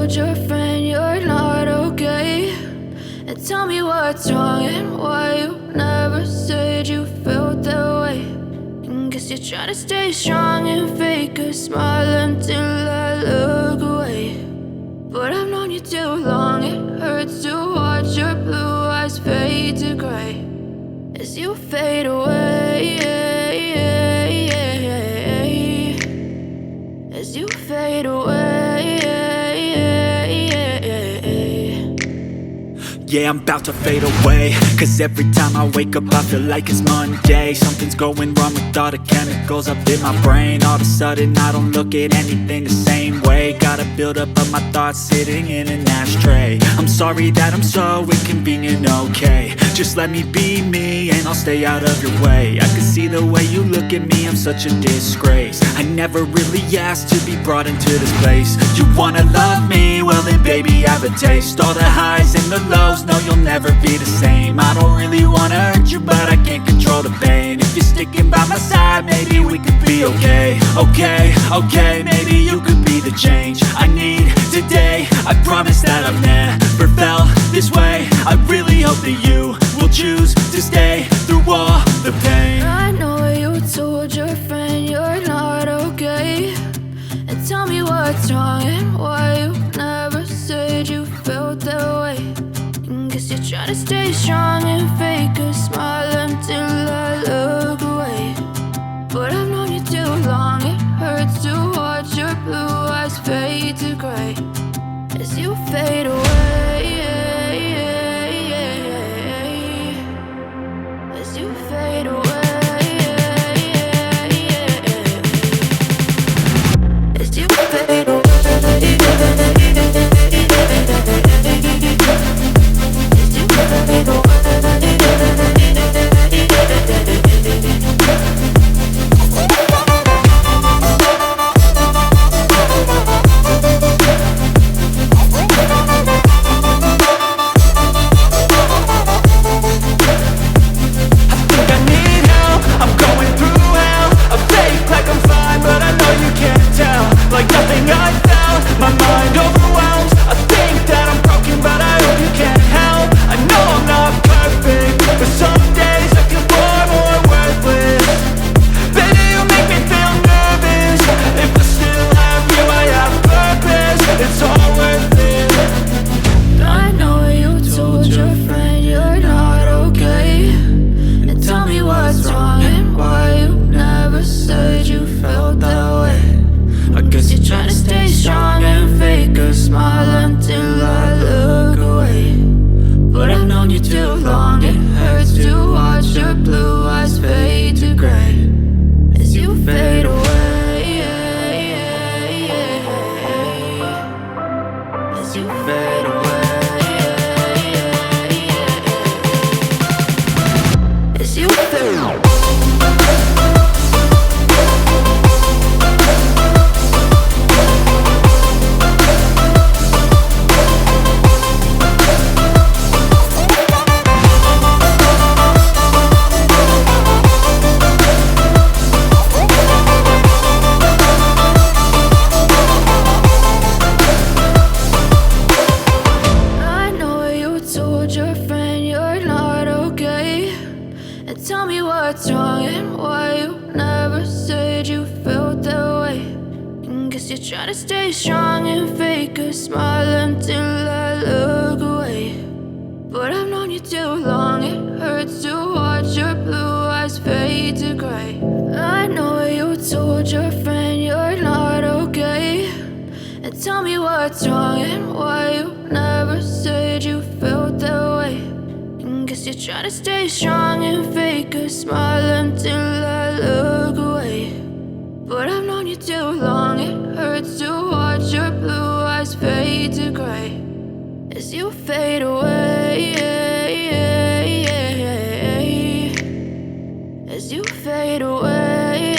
told your friend you're not okay, and tell me what's wrong and why you never said you felt that way. And guess you're trying to stay strong and fake a smile until I look away. But I've known you too long, it hurts to watch your blue eyes fade to gray as you fade away, as you fade away. Yeah, I'm about to fade away, cause every time I wake up I feel like it's Monday. Something's going wrong with all the chemicals up in my brain. All of a sudden I don't look at anything the same way. Got a buildup of my thoughts sitting in an ashtray. I'm sorry that I'm so inconvenient, okay. Just let me be me and I'll stay out of your way. I can see the way you look at me, I'm such a disgrace. I never really asked to be brought into this place. You wanna love me? Well then baby, have a taste. All the highs and the lows, no, you'll never be the same. I don't really wanna hurt you, but I can't control the pain. If you're sticking by my side, maybe we could be okay. Okay, maybe you could be the change I need today. I promise that I've never felt this way. I really hope that you will choose to stay through all the pain. I know you told your friend you're not okay, and tell me what's wrong and why you never said you felt that way. And guess you're trying to stay strong and fake a smile until I look away. But I've known you too long, it hurts to watch your blue eyes fade to gray as you fade away, as you fade away. As you fade away. Tell me what's wrong and why you never said you felt that way. And guess you're trying to stay strong and fake a smile until I look away. But I've known you too long, it hurts to watch your blue eyes fade to gray. I know you told your friend you're not okay, and tell me what's wrong and why you never said you felt that way. Guess you're trying to stay strong and fake a smile until I look away. But I've known you too long, it hurts to watch your blue eyes fade to gray as you fade away, as you fade away.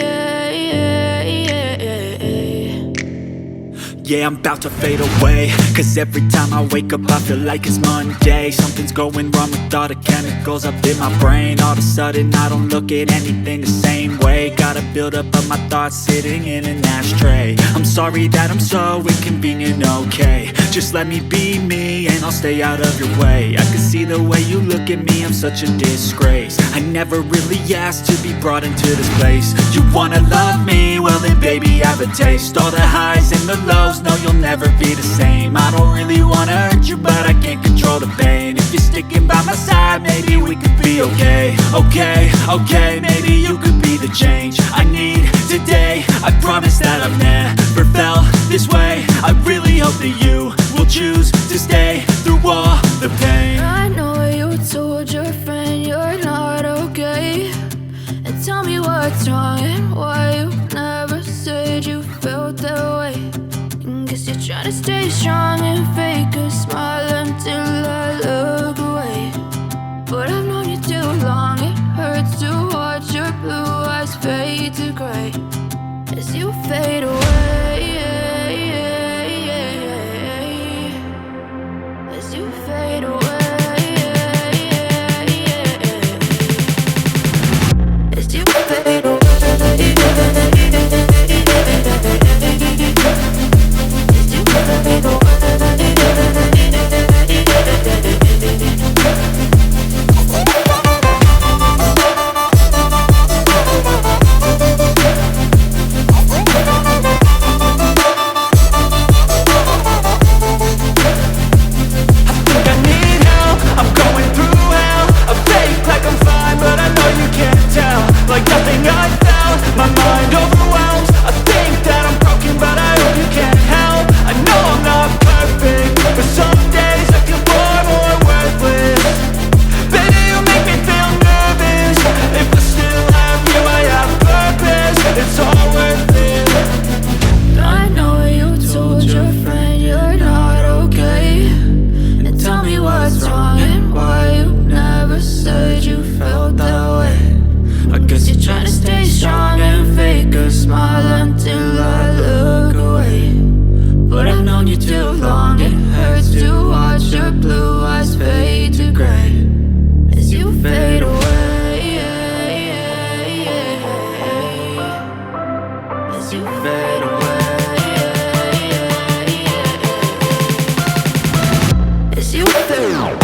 Yeah, I'm about to fade away, cause every time I wake up I feel like it's Monday. Something's going wrong with all the chemicals up in my brain. All of a sudden I don't look at anything the same way. Got a buildup of my thoughts sitting in an ashtray. I'm sorry that I'm so inconvenient, okay. Just let me be me and I'll stay out of your way. I can see the way you look at me, I'm such a disgrace. I never really asked to be brought into this place. You wanna love me? Well then baby I have a taste. All the highs and the lows, no you'll never be the same. I don't really wanna hurt you but I can't control the pain. If you're sticking by my side maybe we could be okay. Okay, maybe you could be the change I need today. I promise that I've never felt this way. I really hope that you will choose to stay through all the pain. I know you told your friend you're not okay, and tell me what's wrong and why you never said you felt that way. And guess you're trying to stay strong and fake a smile until I look away. But I've known you too long, it hurts to watch your blue eyes fade to gray as you fade away. As you fade away. As you fade away. As you fade away. Like nothing I felt, my mind overwhelms. I think that I'm broken, but I hope you can't help. I know I'm not perfect, but some days I feel far more worthless. Baby, you make me feel nervous. If I still have you, I have purpose. It's all worth it. I know you told your friend you're not okay, and tell me what's wrong and why you never said you felt that way. I guess you're trying to stay strong and fake a smile until I look away. But I've known you too long, it hurts to watch your blue eyes fade to gray as you fade away. As you fade away. As you fade away.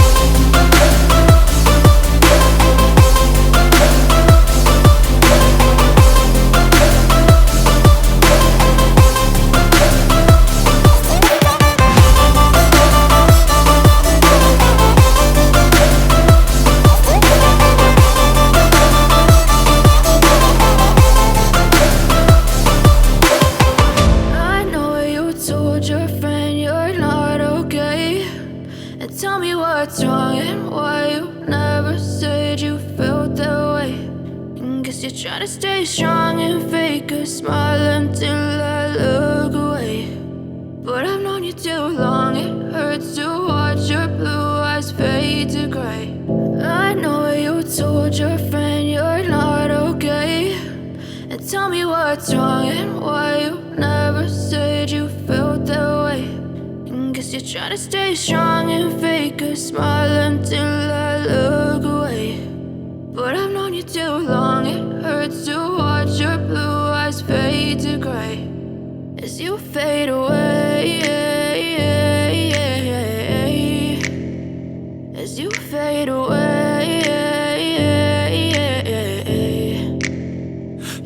Your friend you're not okay, and tell me what's wrong and why you never said you felt that way. And guess you're trying to stay strong and fake a smile until I look away. But I've known you too long, it hurts to watch your blue eyes fade to gray. I know you told your friend you're not okay, and tell me what's wrong and why you never said you felt that way. And guess you're trying to stay strong and fake a smile until I look away. But I've known you too long, it hurts to watch your blue eyes fade to gray as you fade away. As you fade away.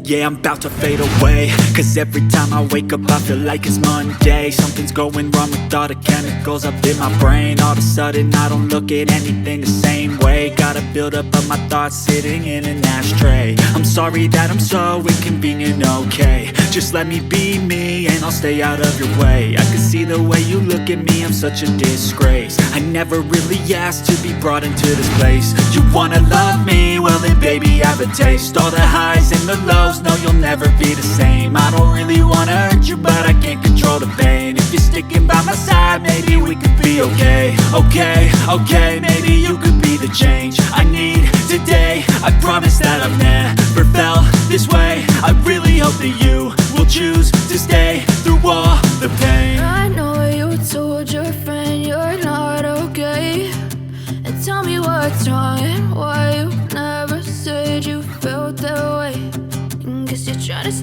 Yeah, I'm about to fade away, cause every time I wake up I feel like it's Monday. Something's going wrong with all the chemicals up in my brain. All of a sudden I don't look at anything the same way. Got a buildup of my thoughts sitting in an ashtray. I'm sorry that I'm so inconvenient, okay. Just let me be me and I'll stay out of your way. I can see the way you look at me, I'm such a disgrace. I never really asked to be brought into this place. You wanna love me? Well then baby I have a taste. All the highs and the lows, no you'll never be the same. I don't really wanna hurt you but I can't control the pain. If you're sticking by my side maybe we could be okay. Okay, maybe you could be the change I need today. I promise that I've never felt this way. I really hope that you will choose to stay through all the pain.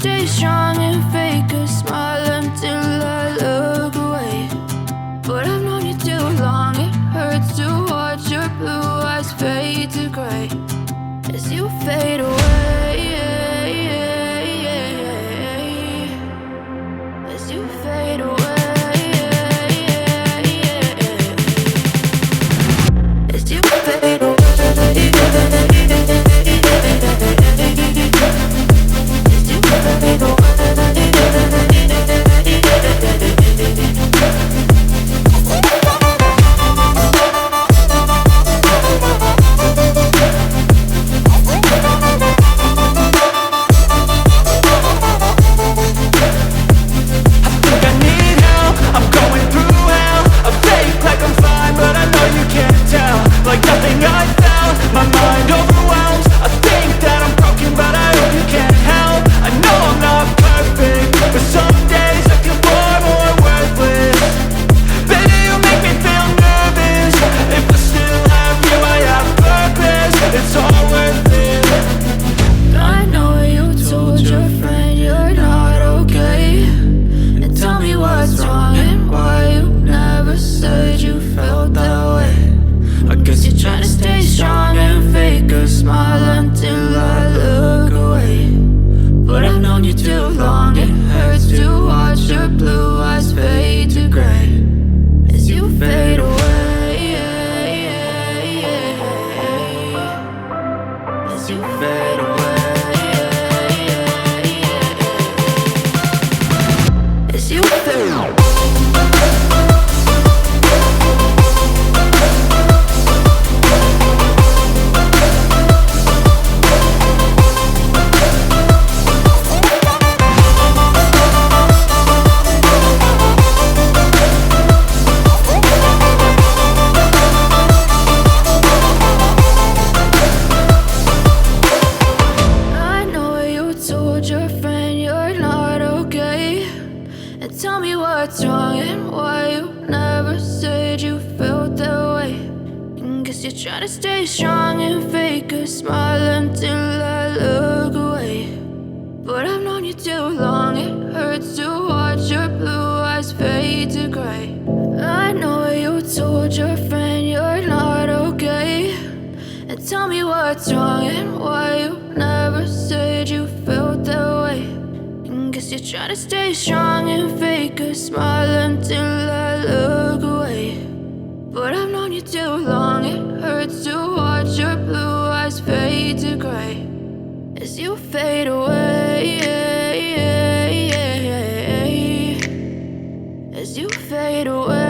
stay strong and fake a smile until I look away. But I've known you too long, it hurts to watch your blue eyes fade to gray as you fade away. As you fade away. As you fade away. What's wrong and why you never said you felt that way? And guess you're trying to stay strong and fake a smile until I look away. But I've known you too long, it hurts to watch your blue eyes fade to gray. I know you told your friend you're not okay, and tell me what's wrong and why you never said you felt that way. Guess you're trying to stay strong and fake a smile until I look away. But I've known you too long, it hurts to watch your blue eyes fade to gray as you fade away. As you fade away.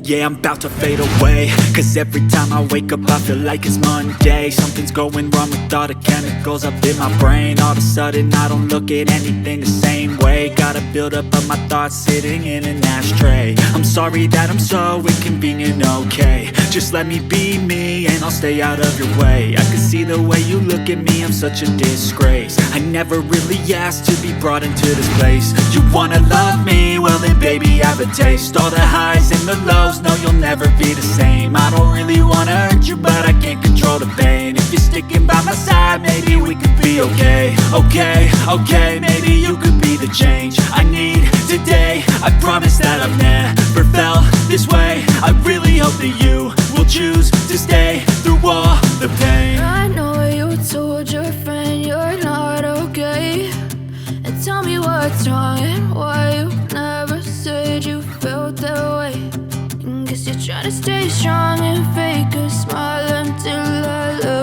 Yeah, I'm about to fade away, cause every time I wake up I feel like it's Monday. Something's going wrong with all the chemicals up in my brain. All of a sudden I don't look at anything the same way. Got a buildup of my thoughts sitting in an ashtray. I'm sorry that I'm so inconvenient, okay. Just let me be me and I'll stay out of your way. I can see the way you look at me, I'm such a disgrace. I never really asked to be brought into this place. You wanna love me? Well then baby I have a taste. All the highs and the lows, no, you'll never be the same. I don't really wanna hurt you, but I can't control the pain. If you're sticking by my side, maybe we could be okay. Okay, maybe you could be the change I need today. I promise that I've never felt this way. I really hope that you will choose to stay through all the pain. I know you told your friend you're not okay, and tell me what's wrong and why you never said you felt that way. Guess you're trying to stay strong and fake a smile until I look